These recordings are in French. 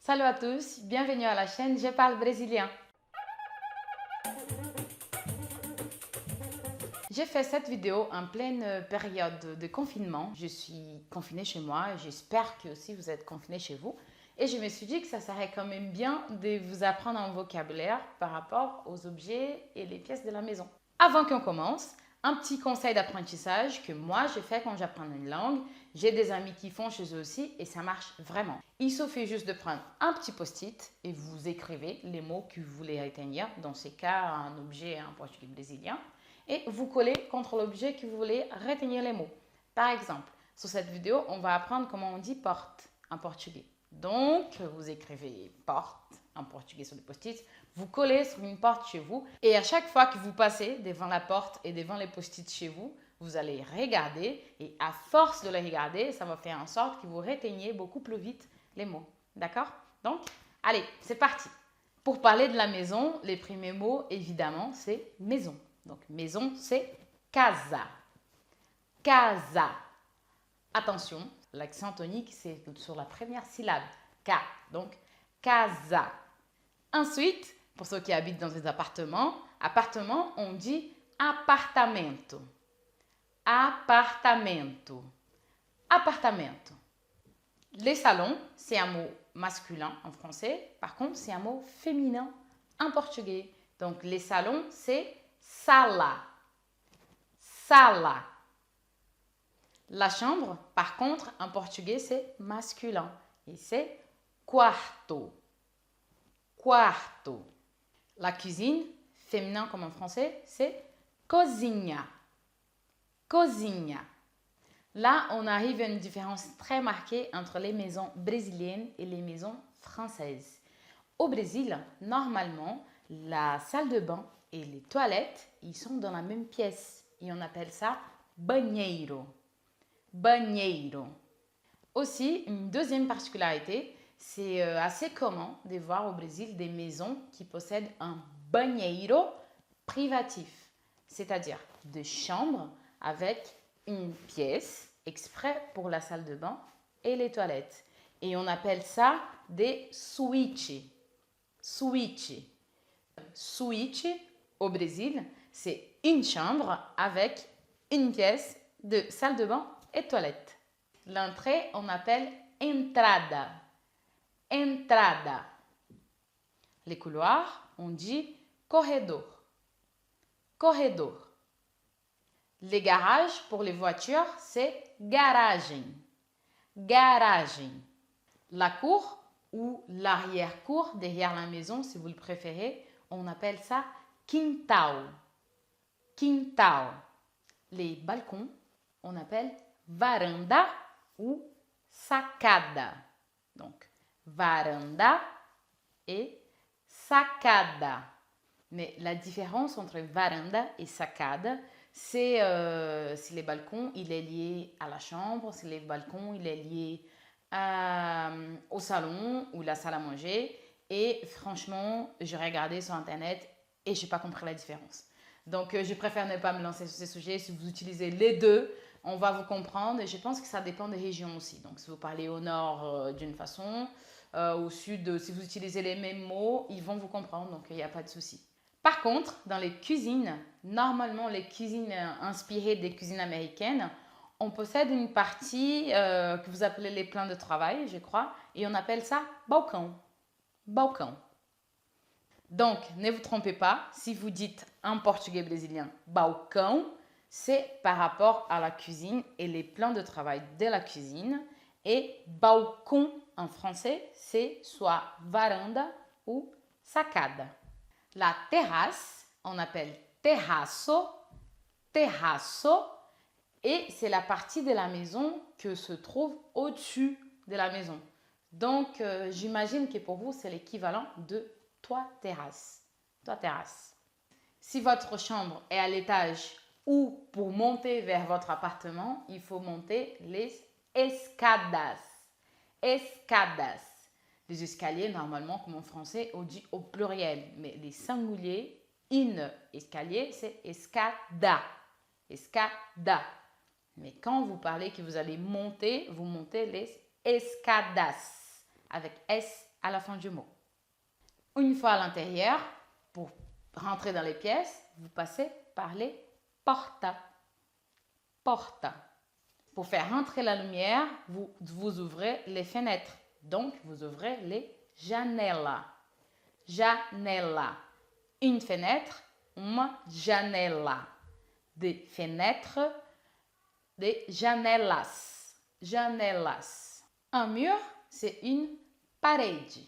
Salut à tous, bienvenue à la chaîne Je parle brésilien. J'ai fait cette vidéo en pleine période de confinement. Je suis confinée chez moi, j'espère que aussi vous êtes confinés chez vous. Et je me suis dit que ça serait quand même bien de vous apprendre un vocabulaire par rapport aux objets et les pièces de la maison. Avant qu'on commence, un petit conseil d'apprentissage que moi j'ai fait quand j'apprends une langue. J'ai des amis qui font chez eux aussi et ça marche vraiment. Il suffit juste de prendre un petit post-it et vous écrivez les mots que vous voulez retenir. Dans ces cas, un objet en portugais brésilien. Et vous collez contre l'objet que vous voulez retenir les mots. Par exemple, sur cette vidéo, on va apprendre comment on dit porte en portugais. Donc, vous écrivez porte en portugais sur le post-it, vous collez sur une porte chez vous et à chaque fois que vous passez devant la porte et devant les post-it chez vous, vous allez regarder et à force de les regarder, ça va faire en sorte que vous reteniez beaucoup plus vite les mots. D'accord? Donc, allez, c'est parti. Pour parler de la maison, les premiers mots, évidemment, c'est maison. Donc, maison, c'est casa. Casa. Attention, l'accent tonique, c'est sur la première syllabe. Ka. Donc, casa. Ensuite, pour ceux qui habitent dans des appartements, on dit apartamento. Apartamento. Apartamento. Les salons, c'est un mot masculin en français. Par contre, c'est un mot féminin en portugais. Donc, les salons, c'est sala. Sala. La chambre, par contre, en portugais, c'est masculin. Et c'est quarto. Quarto. La cuisine, féminin comme en français, c'est cozinha. Cozinha. Là, on arrive à une différence très marquée entre les maisons brésiliennes et les maisons françaises. Au Brésil, normalement, la salle de bain et les toilettes, ils sont dans la même pièce. Et on appelle ça banheiro. Banheiro. Aussi, une deuxième particularité, c'est assez commun de voir au Brésil des maisons qui possèdent un banheiro privatif, c'est-à-dire des chambres avec une pièce exprès pour la salle de bain et les toilettes. Et on appelle ça des suítes. Suíte. Suíte, au Brésil, c'est une chambre avec une pièce de salle de bain et toilette. L'entrée, on appelle entrada. Entrada. Les couloirs, on dit corredor. Corredor. Les garages pour les voitures, c'est garagem. Garagem. La cour ou l'arrière-cour derrière la maison, si vous le préférez, on appelle ça quintal. Quintal. Les balcons, on appelle varanda ou sacada. Donc, varanda et sacada. Mais la différence entre varanda et sacada, c'est si les balcons, il est lié à la chambre, si les balcons, il est lié au salon ou la salle à manger. Et franchement, j'ai regardé sur Internet et je n'ai pas compris la différence. Donc, je préfère ne pas me lancer sur ces sujets. Si vous utilisez les deux, on va vous comprendre. Et je pense que ça dépend des régions aussi. Donc, si vous parlez au nord d'une façon, au sud, si vous utilisez les mêmes mots, ils vont vous comprendre. Donc, il n'y a pas de souci. Par contre, dans les cuisines, normalement les cuisines inspirées des cuisines américaines, on possède une partie que vous appelez les plans de travail, je crois, et on appelle ça balcão. Balcão. Donc, ne vous trompez pas, si vous dites en portugais brésilien balcão, c'est par rapport à la cuisine et les plans de travail de la cuisine. Et balcon en français, c'est soit varanda ou sacada. La terrasse, on appelle terraço, terraço, et c'est la partie de la maison que se trouve au-dessus de la maison. Donc, j'imagine que pour vous, c'est l'équivalent de toit terrasse. Toit terrasse. Si votre chambre est à l'étage ou pour monter vers votre appartement, il faut monter les escadas. Escadas. Les escaliers, normalement, comme en français, on dit au pluriel. Mais les singuliers, in escalier, c'est escada. Escada. Mais quand vous parlez que vous allez monter, vous montez les escadas. Avec S à la fin du mot. Une fois à l'intérieur, pour rentrer dans les pièces, vous passez par les portes. Porte. Pour faire rentrer la lumière, vous ouvrez les fenêtres. Donc, vous ouvrez les janela. Janela. Une fenêtre, uma janela. Des fenêtres, des janelas. Janelas. Un mur, c'est une parede.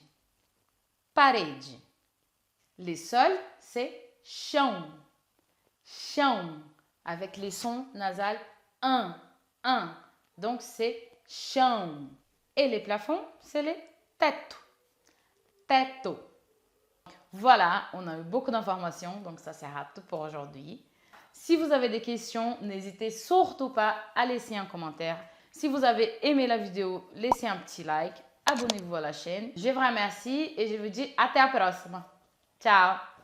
Parede. Les sols, c'est chão. Chão. Avec les sons nasales un. Donc, c'est chão. Et les plafonds, c'est les teto. Teto. Voilà, on a eu beaucoup d'informations, donc ça sert à tout pour aujourd'hui. Si vous avez des questions, n'hésitez surtout pas à laisser un commentaire. Si vous avez aimé la vidéo, laissez un petit like, abonnez-vous à la chaîne. Je vous remercie et je vous dis à la prochaine. Ciao!